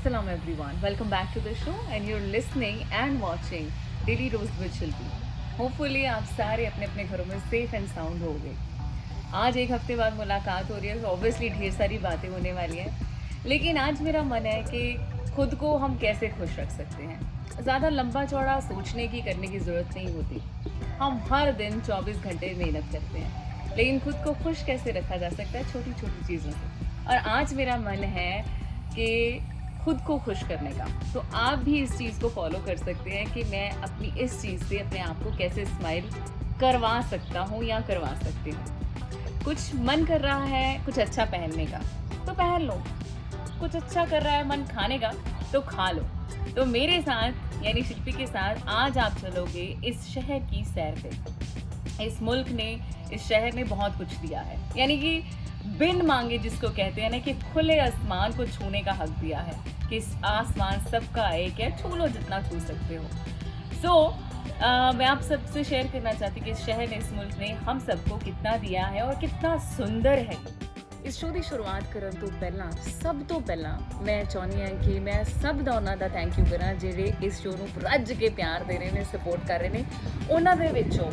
Assalamu everyone. Welcome back to the show and you're listening and watching Daily Rose with Shilpi. Hopefully आप सारे अपने अपने घरों में सेफ एंड साउंड हो गए. आज एक हफ्ते बाद मुलाकात हो रही है तो ऑब्वियसली ढेर सारी बातें होने वाली हैं. लेकिन आज मेरा मन है कि खुद को हम कैसे खुश रख सकते हैं. ज़्यादा लंबा चौड़ा सोचने की करने की ज़रूरत नहीं होती. हम हर दिन 24 घंटे मेहनत करते हैं, लेकिन खुद को खुश कैसे रखा जा सकता है छोटी छोटी चीज़ों से. और आज मेरा मन है कि खुद को खुश करने का. तो आप भी इस चीज़ को फॉलो कर सकते हैं कि मैं अपनी इस चीज़ से अपने आप को कैसे स्माइल करवा सकता हूँ या करवा सकती हूँ. कुछ मन कर रहा है कुछ अच्छा पहनने का तो पहन लो. कुछ अच्छा कर रहा है मन खाने का तो खा लो. तो मेरे साथ यानी शिल्पी के साथ आज आप चलोगे इस शहर की सैर पे. इस मुल्क ने, इस शहर ने बहुत कुछ दिया है, यानी कि बिन मांगे जिसको कहते हैं ना कि खुले आसमान को छूने का हक दिया है कि इस आसमान सबका एक है, छू लो जितना छू सकते हो. मैं आप सबसे शेयर करना चाहती हूँ कि इस शहर ने, इस मुल्क ने हम सबको कितना दिया है और कितना सुंदर है. ਇਸ ਸ਼ੋਅ ਦੀ ਸ਼ੁਰੂਆਤ ਕਰਨ ਤੋਂ ਪਹਿਲਾਂ ਸਭ ਤੋਂ ਪਹਿਲਾਂ ਮੈਂ ਚਾਹੁੰਦੀ ਹਾਂ ਕਿ ਮੈਂ ਸਭ ਦਾ ਉਹਨਾਂ ਦਾ ਥੈਂਕ ਯੂ ਕਰਾਂ ਜਿਹੜੇ ਇਸ ਸ਼ੋਅ ਨੂੰ ਰੱਜ ਕੇ ਪਿਆਰ ਦੇ ਰਹੇ ਨੇ, ਸਪੋਰਟ ਕਰ ਰਹੇ ਨੇ. ਉਹਨਾਂ ਦੇ ਵਿੱਚੋਂ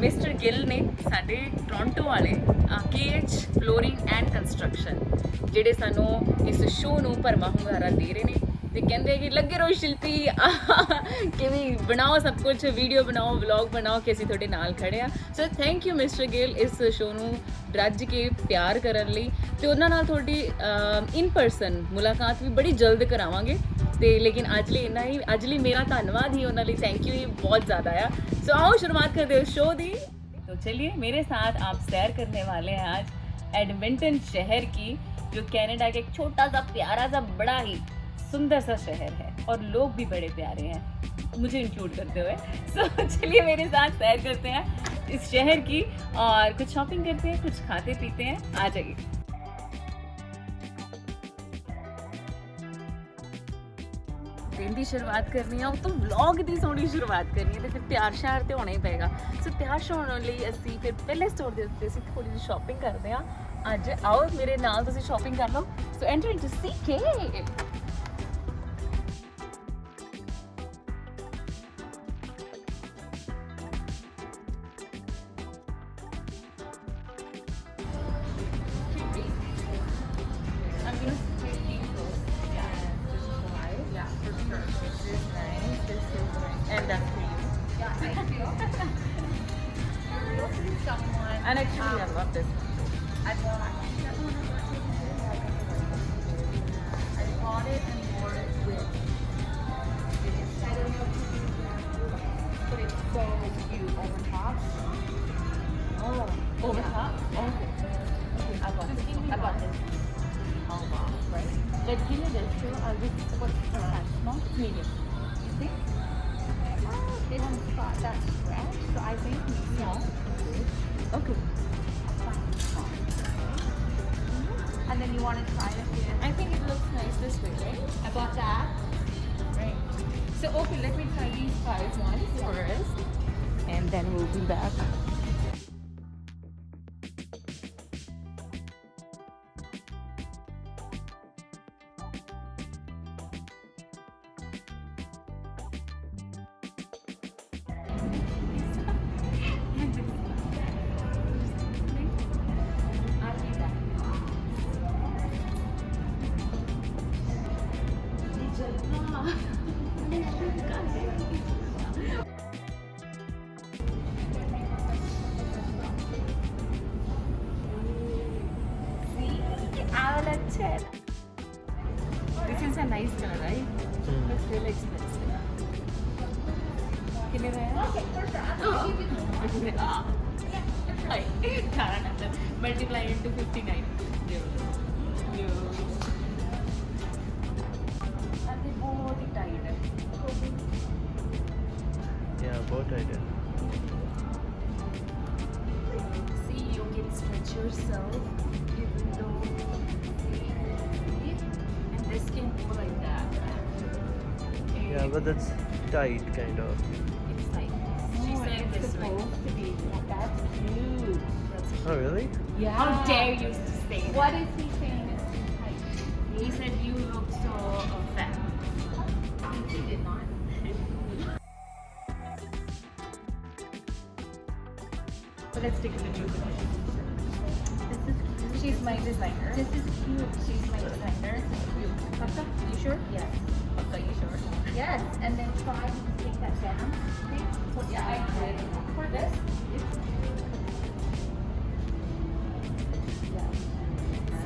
ਮਿਸਟਰ ਗਿੱਲ ਨੇ ਸਾਡੇ ਟੋਰਾਂਟੋ ਵਾਲੇ, KH ਫਲੋਰਿੰਗ ਐਂਡ ਕੰਸਟਰਕਸ਼ਨ, ਜਿਹੜੇ ਸਾਨੂੰ ਇਸ ਸ਼ੋਅ ਨੂੰ ਭਰਵਾਂ ਹੁੰਗਾਰਾ ਦੇ ਰਹੇ ਨੇ ਤੇ ਕਹਿੰਦੇ ਕਿ ਲੱਗੇ ਰਹੋ ਸ਼ਿਲਪੀ ਕਿ ਵੀ ਬਣਾਓ ਸਭ ਕੁਝ, ਵੀਡੀਓ ਬਣਾਓ, ਵਲੌਗ ਬਣਾਓ ਕਿ ਅਸੀਂ ਤੁਹਾਡੇ ਨਾਲ ਖੜੇ ਆ. ਸੋ ਥੈਂਕ ਯੂ ਮਿਸਟਰ ਗਿੱਲ ਇਸ ਸ਼ੋਅ ਨੂੰ ਰੱਜ ਕੇ ਪਿਆਰ ਕਰਨ ਲਈ. ਤੇ ਉਹਨਾਂ ਨਾਲ ਤੁਹਾਡੀ ਇਨ ਪਰਸਨ ਮੁਲਾਕਾਤ ਵੀ ਬੜੀ ਜਲਦ ਕਰਾਵਾਂਗੇ. ਤੇ ਲੇਕਿਨ ਅੱਜ ਲਈ ਇੰਨਾ ਹੀ. ਅੱਜ ਲਈ ਮੇਰਾ ਧੰਨਵਾਦ ਹੀ ਉਹਨਾਂ ਲਈ, ਥੈਂਕ ਯੂ ਹੀ बहुत ज़्यादा आ. सो आओ शुरुआत करते हैं शो दी. तो चलिए मेरे साथ आप सैर करने वाले हैं आज एडमिंटन शहर की, जो कनाडा का एक छोटा सा प्यारा सा बड़ा ही सुंदर सा शहर है और लोग भी बड़े प्यारे हैं, मुझे इंक्लूड करते हुए. सो चलिए मेरे साथ सैर करते हैं इस शहर की और कुछ शॉपिंग करते हैं, कुछ खाते पीते हैं. आ जाइए. दिन की शुरुआत करनी है तो व्लॉग की सोहनी शुरुआत करनी है तो फिर तैयार श्यार तो होना ही पेगा. सो तैयार होने लिए असी फिर पहले स्टोर के उत्ते असी थोड़ी जी शॉपिंग करते हैं. अज आओ मेरे नाल तुसीं शॉपिंग कर लो. So enter into CK. And that's for you. Yeah, thank you. Someone. And actually, I love this. I bought it and wore it with. I don't know if you put it so cute over top. Oh, over top? Oh, okay. I bought this. I bought this. Oh, wow. Right. But give me this too. What's the size? Small? Medium. You think? It hasn't got that stretch, so I think small. Okay. And then you want to try it here. I think it looks nice this way, right? I bought that. Right. So, okay, let me try these 5 ones first. And then we'll be back. This is a nice color, right? But it's really expensive. कितने का है? Okay, for sure. Multiply into 59. And they बहुत ही tight है. Yeah, both I did. See, you can stretch yourself even though. And this can go like that. Yeah, but that's tight, kind of. It's like she said this way. Supposed to be. That's cute. That's Oh, really? Yeah. How dare you to say that? What is he saying is too tight? He said you look so But let's take a picture with her. This is cute. She's my designer. This is cute. She's my designer. Paka, you sure? Yes. Paka, you sure? Yes. And then try to take that down. Okay. Yeah, I did. For this?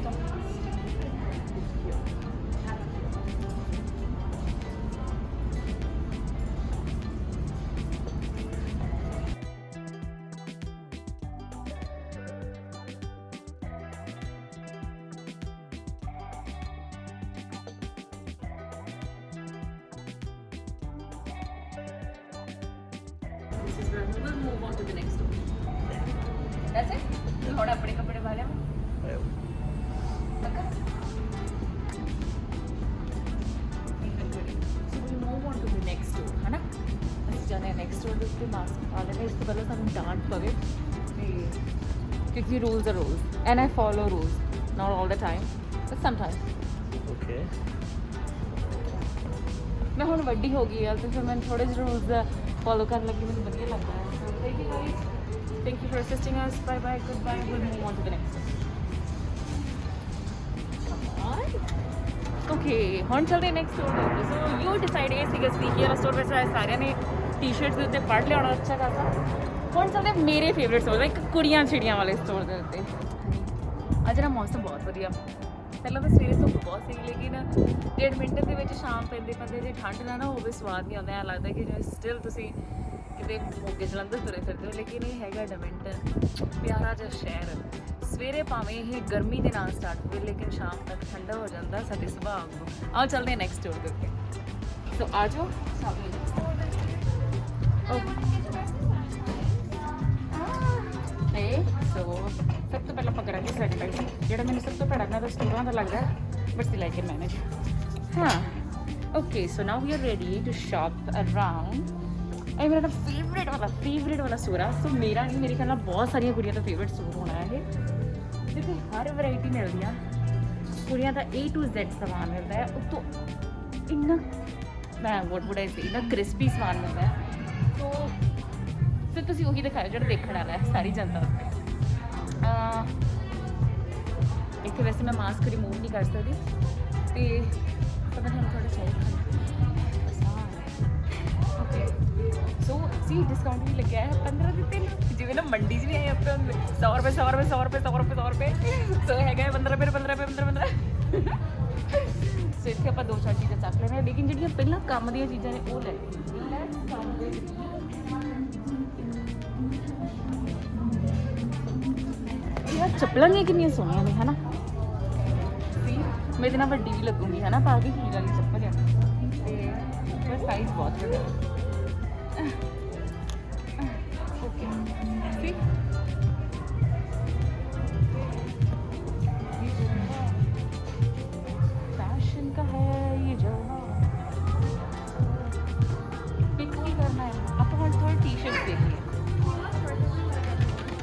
Stop. This is where we'll move on to the next one. That's it? थोड़ा अपने कपड़े वाले में पक्का? So we move on to the next door, है ना? ਅਸੀਂ ਜਾਣੇ next door ਦੇ ਉੱਤੇ ਮਾਸਕ ਪਾ ਲੈਣਾ ਇਸ ਤੋਂ ਪਹਿਲਾਂ ਸਾਨੂੰ ਡਾਂਟ ਪਵੇ ਤੇ ਕਿਉਂਕਿ rules are rules and I follow rules not all the time but sometimes Okay. ਮੈਂ ਹੁਣ ਵੱਡੀ ਹੋ ਗਈ ਆ ਤੇ ਫਿਰ ਮੈਨੂੰ ਥੋੜੇ ਜਿਹੇ ਰੂਲਸ ਫੋਲੋ ਕਰਨ ਲੱਗੀ ਮੈਨੂੰ ਵਧੀਆ ਲੱਗਦਾ ਹੈ so thank you guys thank you for assisting us bye bye good bye will move on to the next okay ਹੁਣ ਚੱਲਦੇ ਨੈਕਸਟ ਸਟੋਰ ਦੇ ਉੱਤੇ ਸੋ ਯੂ ਡਿਸਾਈਡ ਇਹ ਸੀਗਾ ਸੀ ਕਿ ਇਹ ਸਟੋਰ ਵਿੱਚ ਸਾਰਿਆਂ ਨੇ ਟੀ-ਸ਼ਰਟਸ ਦੇ ਉੱਤੇ ਪੜ੍ਹ ਲਿਆਉਣਾ ਅੱਛਾ ਖਾਸਾ ਹੁਣ ਚੱਲਦੇ ਮੇਰੇ ਫੇਵਰੇਟ ਸਟੋਰ ਦਾ ਇੱਕ ਕੁੜੀਆਂ ਛਿੜੀਆਂ ਵਾਲੇ ਸਟੋਰ ਦੇ ਉੱਤੇ ਅੱਜ ਨਾ ਮੌਸਮ ਬਹੁਤ ਵਧੀਆ ਪਹਿਲਾਂ ਤਾਂ ਸਵੇਰੇ ਧੁੱਪ ਬਹੁਤ ਸੀ ਲੇਕਿਨ 1.5 ਮਿੰਟ ਦੇ ਵਿੱਚ ਸ਼ਾਮ ਪੈਂਦੇ ਜੇ ਠੰਡ ਨਾ ਹੋਵੇ ਸਵਾਦ ਨਹੀਂ ਆਉਂਦਾ ਐਂ ਲੱਗਦਾ ਕਿ ਜਿਵੇਂ ਸਟਿਲ ਤੁਸੀਂ ਕਿਤੇ ਮੋਗੇ ਜਲੰਧਰ ਤੁਰੇ ਫਿਰਦੇ ਹੋ ਲੇਕਿਨ ਇਹ ਹੈਗਾ ਡਮਿੰਟਨ ਪਿਆਰਾ ਜਿਹਾ ਸ਼ਹਿਰ ਸਵੇਰੇ ਭਾਵੇਂ ਇਹ ਗਰਮੀ ਦੇ ਨਾਲ ਸਟਾਰਟ ਹੋਵੇ ਲੇਕਿਨ ਸ਼ਾਮ ਤੱਕ ਠੰਡਾ ਹੋ ਜਾਂਦਾ ਸਾਡੇ ਸੁਭਾਅ ਵਾਂਗੂ ਆਓ ਚੱਲਦੇ ਹਾਂ ਨੈਕਸਟ ਸਟੋਰ ਦੇ ਉੱਤੇ ਸੋ ਆ ਜਾਓ ਸੋ ਸਭ ਤੋਂ ਪਹਿਲਾਂ ਆਪਾਂ ਕਰਾਂਗੇ ਸੈਨੀਟਾਈਜ਼ ਜਿਹੜਾ ਮੈਨੂੰ ਸਭ ਤੋਂ ਭੈੜਾ ਨਾ ਸਟੋਰਾਂ ਦਾ ਲੱਗਦਾ but still I can manage ਹਾਂ okay so now we are ready to shop around ਇਹ ਮੇਰਾ ਫੇਵਰੇਟ ਵਾਲਾ ਸਟੋਰ ਆ ਸੋ ਮੇਰਾ ਨਹੀਂ ਮੇਰੇ ਖਿਆਲ ਨਾਲ ਬਹੁਤ ਸਾਰੀਆਂ ਕੁੜੀਆਂ ਦਾ ਫੇਵਰੇਟ ਸਟੋਰ ਹੋਣਾ ਹੈ ਇਹ ਜਿੱਥੇ ਹਰ ਵੈਰਾਈਟੀ ਮਿਲਦੀ ਆ ਕੁੜੀਆਂ ਦਾ A to Z ਸਮਾਨ ਮਿਲਦਾ ਹੈ ਉਤੋਂ ਇੰਨਾ ਮੈਂ ਵੋਟ ਬੁੜਾਈ ਸੀ ਇੰਨਾ ਕ੍ਰਿਸਪੀ ਸਮਾਨ ਮਿਲਦਾ ਹੈ ਸੋ ਫਿਰ ਤੁਸੀਂ ਉਹੀ ਦਿਖਾਓ ਜਿਹੜਾ ਦੇਖਣ ਵਾਲਾ ਹੈ ਸਾਰੀ ਜਨਤਾ ਇੱਥੇ ਵੈਸੇ ਮੈਂ ਮਾਸਕ ਰਿਮੂਵ ਨਹੀਂ ਕਰ ਸਕਦੀ ਤੇ ਪਤਾ ਨਹੀਂ ਥੋੜਾ ਚਾਹੀਦਾ ਓਕੇ ਸੋ ਸੀ ਡਿਸਕਾਊਂਟ ਵੀ ਲੱਗਿਆ ਹੈ 15 ਦੇ 3 ਜਿਵੇਂ ਨਾ ਮੰਡੀ 'ਚ ਨਹੀਂ ਆਏ ਆਪਾਂ 100 ਰੁਪਏ ਸੋ ਹੈਗਾ 15 ਰੁਪਏ ਸੋ ਇੱਥੇ ਆਪਾਂ ਦੋ ਚਾਰ ਚੀਜ਼ਾਂ ਚੱਕ ਲੈਣੇ ਲੇਕਿਨ ਜਿਹੜੀਆਂ ਪਹਿਲਾਂ ਕੰਮ ਦੀਆਂ ਚੀਜ਼ਾਂ ਨੇ ਉਹ ਲੈ ਯਾਰ ਚੱਪਲਾਂ ਦੀਆਂ ਕਿੰਨੀਆਂ ਸੋਹਣੀਆਂ ਨੇ ਹਨਾ ਮੈਂ ਇਹਦੇ ਨਾਲ ਵੱਡੀ ਵੀ ਲੱਗੂਗੀ ਹਨਾ ਪਾ ਕੇ ਹੀਲ ਵਾਲੀ ਚੱਪਲ ਆ ਤੇ ਬਸ ਸਾਈਜ਼ ਬਹੁਤ ਵੱਡਾ ਓਕੇ ਸੀ फैशन का है ये जलवा पिक ही करना है आप थोड़ा टी शर्ट देखिए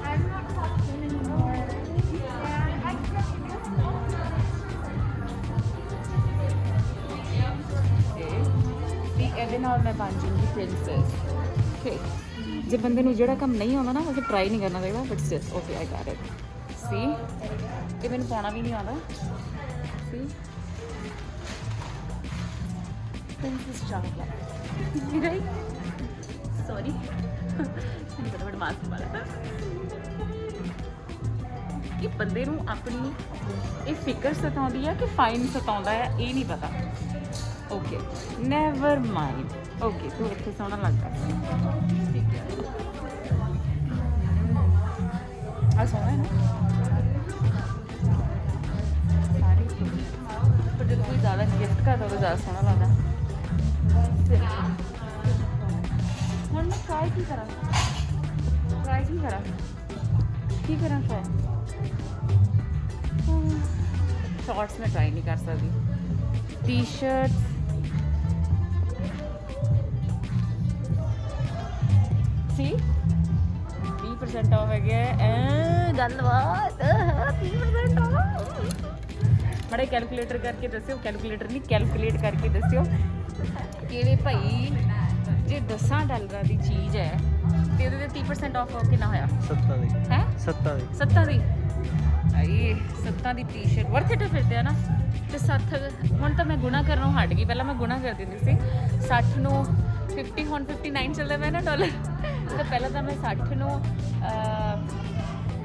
I'm not talking anymore. Yeah, I ਇਹਦੇ ਨਾਲ ਮੈਂ ਬਣ ਜੂੰਗੀ ਪ੍ਰਿੰਸੈਸ ਓਕੇ ਜੇ ਬੰਦੇ ਨੂੰ ਜਿਹੜਾ ਕੰਮ ਨਹੀਂ ਆਉਂਦਾ ਨਾ ਉਹ ਟਰਾਈ ਨਹੀਂ ਕਰਨਾ ਚਾਹੀਦਾ but sis okay I got it ਸੀ ਇਹ ਮੈਨੂੰ ਪਾਉਣਾ ਵੀ ਨਹੀਂ ਆਉਂਦਾ ਸੀ ਪ੍ਰਿੰਸੈਸ ਚਾਹਲਾ ਰਾਈਟ ਸੌਰੀ ਬੜਾ ਮਾਸਕ ਪਾ ਲਿਆ ਇਹ ਬੰਦੇ ਨੂੰ ਆਪਣੀ ਇਹ ਫਿਕਰ ਸਤਾਉਂਦੀ ਹੈ ਕਿ ਫਾਈਨ ਸਤਾਉਂਦਾ ਹੈ ਇਹ ਨਹੀਂ ਪਤਾ ਓਕੇ ਨੈਵਰ ਮਾਈਂਡ ਓਕੇ ਤੂੰ ਇੱਥੇ ਸੋਹਣਾ ਲੱਗਦਾ ਠੀਕ ਹੈ ਆ ਸੋਹਣਾ ਹੈ ਨਾ ਸਾਰੀ ਪਰ ਜਦੋਂ ਕੋਈ ਜ਼ਿਆਦਾ ਗਿਫਟ ਕਰਦਾ ਤਾਂ ਜ਼ਿਆਦਾ ਸੋਹਣਾ ਲੱਗਦਾ ਹੁਣ ਮੈਂ ਟਰਾਈ ਕੀ ਕਰਾਂ ਫਿਰ शॉर्ट्स में ट्राई नहीं कर सकती टी शर्ट सी 30% ऑफ है गलबात 30% ऑफ बड़े कैलकुलेटर करके दस्यो कैलकुलेटर नहीं कैलकुलेट करके दस्यो कि भाई ਜੇ $10 ਦੀ ਚੀਜ਼ ਹੈ ਤੇ ਉਹਦੇ ਤੇ 30% ਆਫ ਕਿੰਨਾ ਹੋਇਆ 7 ਦੀ ਹੈ 7 ਦੀ 7 ਦੀ ਆਈ 7 ਦੀ ਟੀ-ਸ਼ਰਟ ਵਰਥ ਇਟ ਫਿਰਦੇ ਆ ਨਾ ਤੇ 60 ਹੁਣ ਤਾਂ ਮੈਂ ਗੁਣਾ ਕਰਨੋਂ ਹਟ ਗਈ ਪਹਿਲਾਂ ਮੈਂ ਗੁਣਾ ਕਰਦੀ ਹੁੰਦੀ ਸੀ 60 ਨੂੰ 50 ਹੁਣ 59 ਚੱਲਦਾ ਪਿਆ ਨਾ ਡਾਲਰ ਤਾਂ ਪਹਿਲਾਂ ਤਾਂ ਮੈਂ 60 ਨੂੰ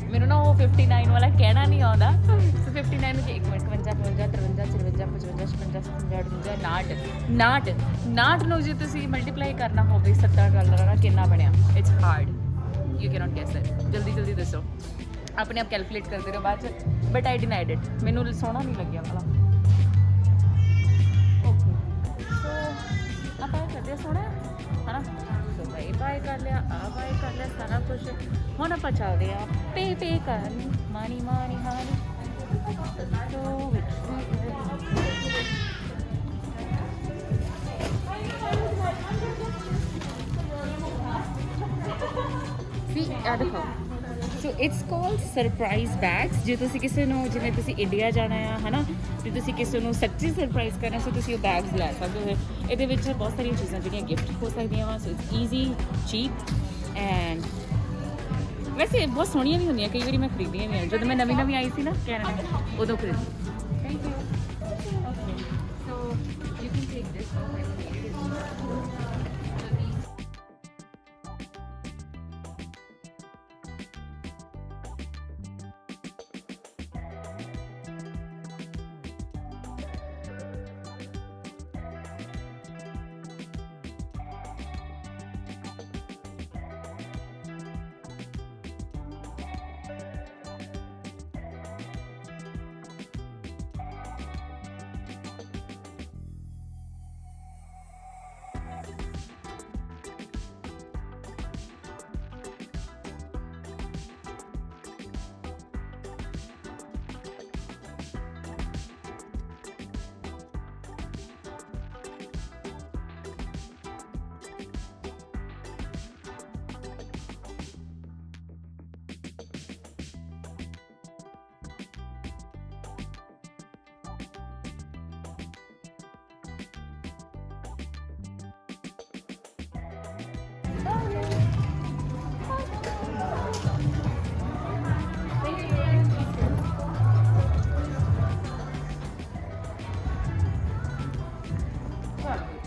ਮੈਨੂੰ ਨਾ ਉਹ 59 ਵਾਲਾ ਕਹਿਣਾ ਨਹੀਂ ਆਉਂਦਾ ਸੋ 59 ਨੂੰ 1 ਮਿੰਟ 55 53 54 55 56 59 ਨੂੰ ਜੇ ਤੁਸੀਂ ਮਲਟੀਪਲਾਈ ਕਰਨਾ ਹੋਵੇ $70 ਨਾਲ ਕਿੰਨਾ ਬਣਿਆ it's hard you cannot gas it ਜਲਦੀ ਦੱਸੋ ਆਪਣੇ ਆਪ ਕੈਲਕੂਲੇਟ ਕਰਦੇ ਰਹੋ ਬਾਅਦ ਚ ਬਟ ਆਈ ਡਿਨਾਈਡ ਇਟ ਮੈਨੂੰ ਸੋਹਣਾ ਨਹੀਂ ਲੱਗਿਆ ਵਾਲਾ ਓਕੇ ਸੋ ਆਪਾਂ ਇਹ ਕਰਦੇ ਸੋਹਣਾ ਹਨਾ ਸੋ ਮੈਂ ਬਾਏ ਕਰ ਲਿਆ ਆ ਬਾਏ ਕਰ ਲਿਆ ਸਾਰਾ ਕੁਝ ਹੁਣ ਆਪਾਂ ਚੱਲਦੇ ਆ ਪੇ ਕਰਨ ਮਾਨੀ ਹਾਨੀ ਸੋ ਸੀ ਆ ਦੇਖੋ so it's called surprise bags ਜੇ ਤੁਸੀਂ ਕਿਸੇ ਨੂੰ ਜਿਵੇਂ ਤੁਸੀਂ ਇੰਡੀਆ ਜਾਣਾ ਆ ਹਨਾ ਤੇ ਤੁਸੀਂ ਕਿਸੇ ਨੂੰ ਸੱਚੀ ਸਰਪ੍ਰਾਈਜ਼ ਕਰਨਾ ਸੋ ਤੁਸੀਂ ਉਹ ਬੈਗਸ ਲੈ ਸਕਦੇ ਹੋ ਇਹਦੇ ਵਿੱਚ ਬਹੁਤ ਸਾਰੀਆਂ ਚੀਜ਼ਾਂ ਜਿਹੜੀਆਂ ਗਿਫਟ ਹੋ ਸਕਦੀਆਂ ਵਾ so it's easy cheap and ਵੈਸੇ ਬਹੁਤ ਸੋਹਣੀਆਂ ਵੀ ਹੁੰਦੀਆਂ ਕਈ ਵਾਰੀ ਮੈਂ ਖਰੀਦੀਆਂ ਵੀ ਆ ਜਦੋਂ ਮੈਂ ਨਵੀਂ ਆਈ ਸੀ ਨਾ ਕੈਨੇਡਾ ਉਦੋਂ ਖਰੀਦੀ thank you okay so you can take this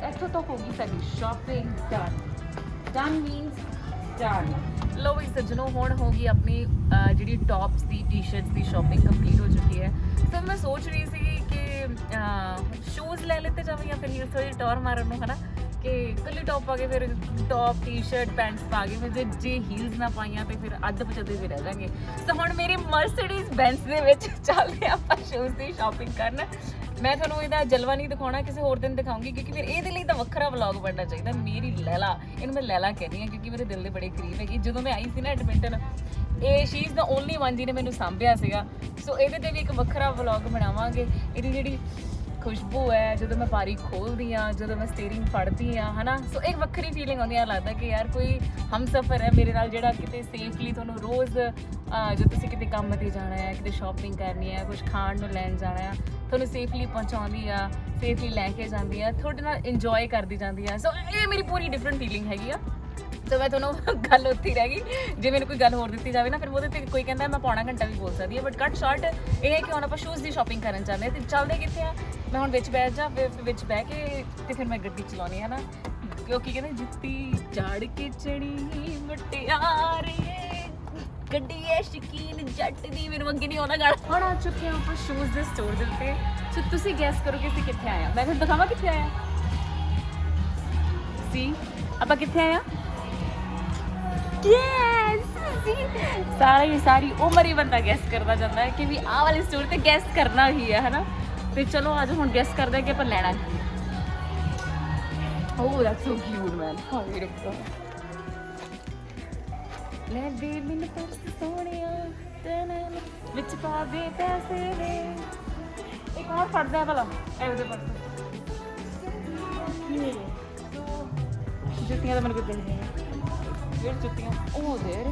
ਇੱਥੋਂ ਤੱਕ ਹੋ ਗਈ ਸਾਡੀ ਸ਼ਾਪਿੰਗ ਡਨ ਮੀਨਸ ਡਨ ਲੋ ਵੀ ਸੱਜਣੋ ਹੁਣ ਹੋ ਗਈ ਆਪਣੀ ਜਿਹੜੀ ਟੌਪਸ ਦੀ ਟੀ-ਸ਼ਰਟਸ ਦੀ ਸ਼ਾਪਿੰਗ ਕੰਪਲੀਟ ਹੋ ਚੁੱਕੀ ਹੈ ਤਾਂ ਮੈਂ ਸੋਚ ਰਹੀ ਸੀ ਕਿ ਸ਼ੂਜ਼ ਲੈ ਲੈਤੇ ਜਾਵਾਂ ਜਾਂ ਫਿਰ ਹੀਲਸ ਥੋੜੀ ਟੌਰ ਮਾਰਨ ਨੂੰ ਹਨਾ ਕਿ ਇਕੱਲੀ ਟੌਪ ਪਾ ਕੇ ਫਿਰ ਟੌਪ ਟੀ-ਸ਼ਰਟ ਪੈਂਟਸ ਪਾ ਕੇ ਫਿਰ ਜੇ ਹੀਲਸ ਨਾ ਪਾਈਆਂ ਤੇ ਫਿਰ ਅੱਧ ਪਚਦੇ ਵੀ ਰਹਿ ਜਾਣਗੇ ਤਾਂ ਹੁਣ ਮੇਰੀ ਮਰਸੀਡੀਜ਼ ਬੈਂਸ ਦੇ ਵਿੱਚ ਚੱਲਦੇ ਆਪਾਂ ਸ਼ੂਜ਼ ਦੀ ਸ਼ਾਪਿੰਗ ਕਰਨ ਮੈਂ ਤੁਹਾਨੂੰ ਇਹਦਾ ਜਲਵਾ ਨਹੀਂ ਦਿਖਾਉਣਾ ਕਿਸੇ ਹੋਰ ਦਿਨ ਦਿਖਾਉਂਗੀ ਕਿਉਂਕਿ ਫਿਰ ਇਹਦੇ ਲਈ ਤਾਂ ਵੱਖਰਾ ਵਲੌਗ ਬਣਨਾ ਚਾਹੀਦਾ ਮੇਰੀ ਲੈਲਾ ਇਹਨੂੰ ਮੈਂ ਲੈਲਾ ਕਹਿੰਦੀ ਹਾਂ ਕਿਉਂਕਿ ਮੇਰੇ ਦਿਲ ਦੇ ਬੜੇ ਕਰੀਬ ਹੈਗੀ ਜਦੋਂ ਮੈਂ ਆਈ ਸੀ ਨਾ ਐਡਮਿੰਟਨ ਇਹ she is the only one ਜਿਹਨੇ ਮੈਨੂੰ ਸਾਂਭਿਆ ਸੀਗਾ ਸੋ ਇਹਦੇ ਤੇ ਵੀ ਇੱਕ ਵੱਖਰਾ ਵਲੌਗ ਬਣਾਵਾਂਗੇ ਇਹਦੀ ਜਿਹੜੀ ਖੁਸ਼ਬੂ ਹੈ ਜਦੋਂ ਮੈਂ ਬਾਰੀ ਖੋਲਦੀ ਆ ਜਦੋਂ ਮੈਂ ਸਟੀਅਰਿੰਗ ਫੜਦੀ ਆ ਹਨਾ ਸੋ ਇੱਕ ਵੱਖਰੀ ਫੀਲਿੰਗ ਆਉਂਦੀ ਆ ਲੱਗਦਾ ਕਿ ਯਾਰ ਕੋਈ ਹਮਸਫਰ ਹੈ ਮੇਰੇ ਨਾਲ ਜਿਹੜਾ ਕਿਤੇ ਸੇਫਲੀ ਤੁਹਾਨੂੰ ਰੋਜ਼ ਜਦੋਂ ਤੁਸੀਂ ਕਿਤੇ ਕੰਮ ਤੇ ਜਾਣਾ ਹੈ ਕਿਤੇ ਸ਼ਾਪਿੰਗ ਕਰਨੀ ਹੈ ਕੁਝ ਖਾਣ ਨੂੰ ਲੈਣ ਜਾਣਾ ਹੈ ਤੁਹਾਨੂੰ ਸੇਫਲੀ ਪਹੁੰਚਾਉਂਦੀ ਆ ਸੇਫਲੀ ਲੈ ਕੇ ਜਾਂਦੀ ਆ ਤੁਹਾਡੇ ਨਾਲ ਇੰਜੋਏ ਕਰਦੀ ਜਾਂਦੀ ਆ ਸੋ ਇਹ ਮੇਰੀ ਪੂਰੀ ਡਿਫਰੈਂਟ ਫੀਲਿੰਗ ਹੈਗੀ ਆ ਸੋ ਮੈਂ ਤੁਹਾਨੂੰ ਗੱਲ ਉੱਥੇ ਰਹਿ ਗਈ ਜੇ ਮੈਨੂੰ ਕੋਈ ਗੱਲ ਹੋਰ ਦਿੱਤੀ ਜਾਵੇ ਨਾ ਫਿਰ ਉਹਦੇ ਤੇ ਕੋਈ ਕਹਿੰਦਾ ਮੈਂ ਪੌਣਾ ਘੰਟਾ ਵੀ ਬੋਲ ਸਕਦੀ ਹਾਂ ਬਟ ਕੱਟ ਸ਼ਾਰਟ ਇਹ ਹੈ ਕਿ ਹੁਣ ਆਪਾਂ ਸ਼ੂਜ਼ ਦੀ ਸ਼ਾਪਿੰਗ ਕਰਨ ਚਾਹੁੰਦੇ ਹਾਂ ਤੇ ਚੱਲਦੇ ਕਿੱਥੇ ਆ ਮੈਂ ਹੁਣ ਵਿੱਚ ਬੈਠ ਜਾ ਵਿੱਚ ਬਹਿ ਕੇ ਤੇ ਫਿਰ ਮੈਂ ਗੱਡੀ ਚਲਾਉਣੀ ਹੈ ਨਾ ਕਿਉਂਕਿ ਕਹਿੰਦੇ ਜੁੱਤੀ ਝਾੜ ਕੇ ਚੜੀ ਮੁਟਿਆਰੇ ਗੱਡੀ ਐ ਸ਼ਕੀਨ ਜੱਟ ਦੀ ਮੈਨੂੰ ਅੱਗੇ ਨਹੀਂ ਆਉਂਦਾ ਗਾਣਾ ਹੁਣ ਆ ਚੁੱਕੇ ਹਾਂ ਆਪਾਂ ਸ਼ੂਜ਼ ਦੇ ਸਟੋਰ ਦੇ ਉੱਤੇ ਸੋ ਤੁਸੀਂ ਗੈਸ ਕਰੋ ਕਿ ਅਸੀਂ ਕਿੱਥੇ ਆਏ ਆ ਮੈਂ ਤੁਹਾਨੂੰ ਦਿਖਾਵਾਂ ਕਿੱਥੇ ਆਏ ਆ ਸੀ ਆਪਾਂ ਕਿੱਥੇ ਆਏ ਆ ਯੈਸ ਸਾਰੀ ਉਮਰ ਹੀ ਬੰਦਾ ਗੈਸ ਕਰਦਾ ਜਾਂਦਾ ਹੈ ਕਿ ਵੀ ਆਹ ਵਾਲੀ ਸਟੋਰ ਤੇ ਗੈਸ ਕਰਨਾ ਹੀ ਹੈ ਹਨਾ ਤੇ ਚਲੋ ਅੱਜ ਹੁਣ ਗੈਸ ਕਰਦੇ ਹਾਂ ਕਿ ਆਪਾਂ ਲੈਣਾ ਕੀ ਓ ਦੈਟਸ ਸੋ ਕਿਊਟ ਮੈਨ ਹਾਏ ਰੱਬਾ ਲੈ ਦੇ ਮੈਨੂੰ ਪਰਸ ਸੋਹਣਿਆ ਤੈਨੂੰ ਵਿੱਚ ਪਾ ਦੇ ਪੈਸੇ ਵੇ ਇੱਕ ਹੋਰ ਫੜਦਾ ਭਲਾ ਇਹਦੇ ਪਰਸ ਜੁੱਤੀਆਂ ਤਾਂ ਮੈਨੂੰ ਕਿਤੇ ਨਹੀਂ ਫਿਰ ਜੁੱਤੀਆਂ ਉਹ ਦੇਰ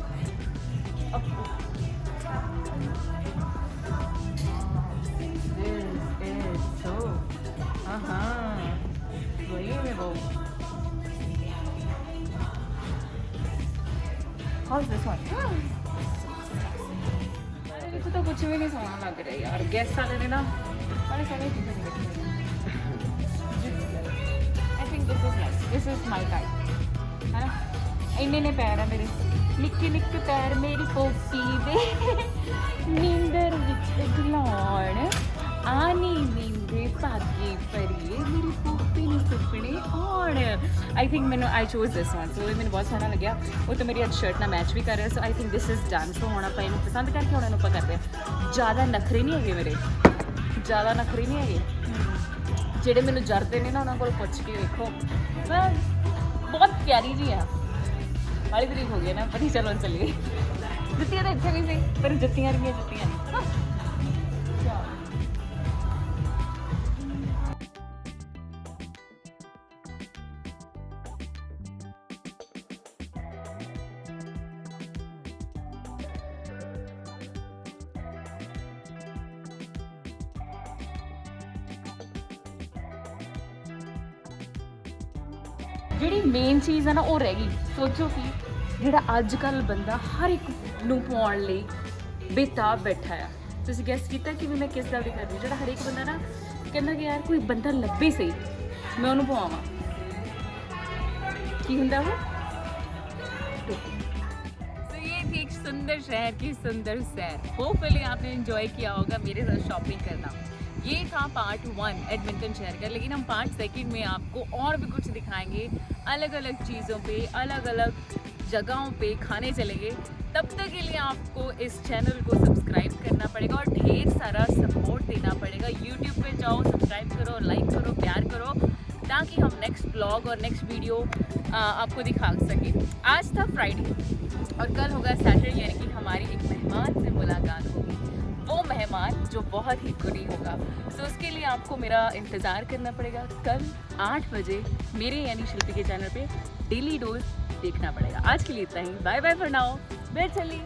This is so wait a minute house this one देखो तो कुछ भी नहीं सोना लग रहा यार गेस्ट वाले ने ना बड़े सारे चीज़ें नहीं रखी आई think this is my type है ना इन्ने ने पैर है मेरे निक्के निक्के पैर मेरी पोपी दे नींदर विच घलाउण आनी नींदे भागे परिए मेरी पोपी ਨੂੰ ਸੁਪਨੇ ਆਉਣ आई थिंक मैंने I chose this one so मैंने बहुत सोहना लग्या वो तो मेरी आज शर्ट ना मैच भी कर रहा so I think this is done so हुण आपां इहनूं पसंद करके हुण इहनूं आपां करदे आ ज़्यादा नखरे नहीं हैगे मेरे ज़्यादा नखरे नहीं हैगे ਜਿਹੜੇ ਮੈਨੂੰ ਜਰਦੇ ਨੇ ਨਾ ਉਹਨਾਂ ਕੋਲ ਪੁੱਛ ਕੇ ਵੇਖੋ ਮੈਂ ਬਹੁਤ ਪਿਆਰੀ ਜੀ ਆ ਵਾਲੀ ਤਰੀਕ ਹੋ ਗਈ ਨਾ ਪਤੀ ਚਲੋ ਚੱਲੀਏ ਜੁੱਤੀਆਂ ਤਾਂ ਇੱਥੇ ਵੀ ਸੀ ਪਰ ਜੁੱਤੀਆਂ ਰਹੀਆਂ ਜੁੱਤੀਆਂ ਨਹੀਂ ਜਿਹੜੀ ਮੇਨ ਚੀਜ਼ ਹੈ ਨਾ ਉਹ ਰਹਿ ਗਈ ਸੋਚੋ ਕਿ ਜਿਹੜਾ ਅੱਜ ਕੱਲ ਬੰਦਾ ਹਰ ਇੱਕ ਨੂੰ ਪਾਉਣ ਲਈ ਬੇਤਾਬ ਬੈਠਾ ਆ ਤੁਸੀਂ ਗੈਸ ਕੀਤਾ ਕਿ ਵੀ ਮੈਂ ਕਿਸ ਗੱਲ ਦੀ ਕਰ ਰਹੀ ਜਿਹੜਾ ਹਰ ਇੱਕ ਬੰਦਾ ਨਾ ਕਹਿੰਦਾ ਕਿ ਯਾਰ ਕੋਈ ਬੰਦਾ ਲੱਭੇ ਸਹੀ ਮੈਂ ਉਹਨੂੰ ਪਵਾਵਾਂ ਕੀ ਹੁੰਦਾ ਉਹ तो ये थी एक सुंदर शहर की सुंदर सैर होपफुली आपने एंजॉय किया होगा मेरे साथ शॉपिंग करना ये था पार्ट 1 एडमिंटन शहर का लेकिन हम पार्ट 2 में आपको और भी कुछ दिखाएंगे अलग अलग चीज़ों पे अलग अलग जगहों पे खाने चलेंगे तब तक के लिए आपको इस चैनल को सब्सक्राइब करना पड़ेगा और ढेर सारा सपोर्ट देना पड़ेगा यूट्यूब पे जाओ सब्सक्राइब करो लाइक करो प्यार करो ताकि हम नेक्स्ट ब्लॉग और नेक्स्ट वीडियो आपको दिखा सकें आज था फ्राइडे और कल होगा सैटरडे यानी कि हमारी एक मेहमान से मुलाकात होगी वो मेहमान जो बहुत ही गुनी होगा तो उसके लिए आपको मेरा इंतज़ार करना पड़ेगा कल 8 बजे मेरे यानी शिल्पी के चैनल पे डेली डोज देखना पड़ेगा आज के लिए इतना ही बाय बाय फॉर नाउ मैं चली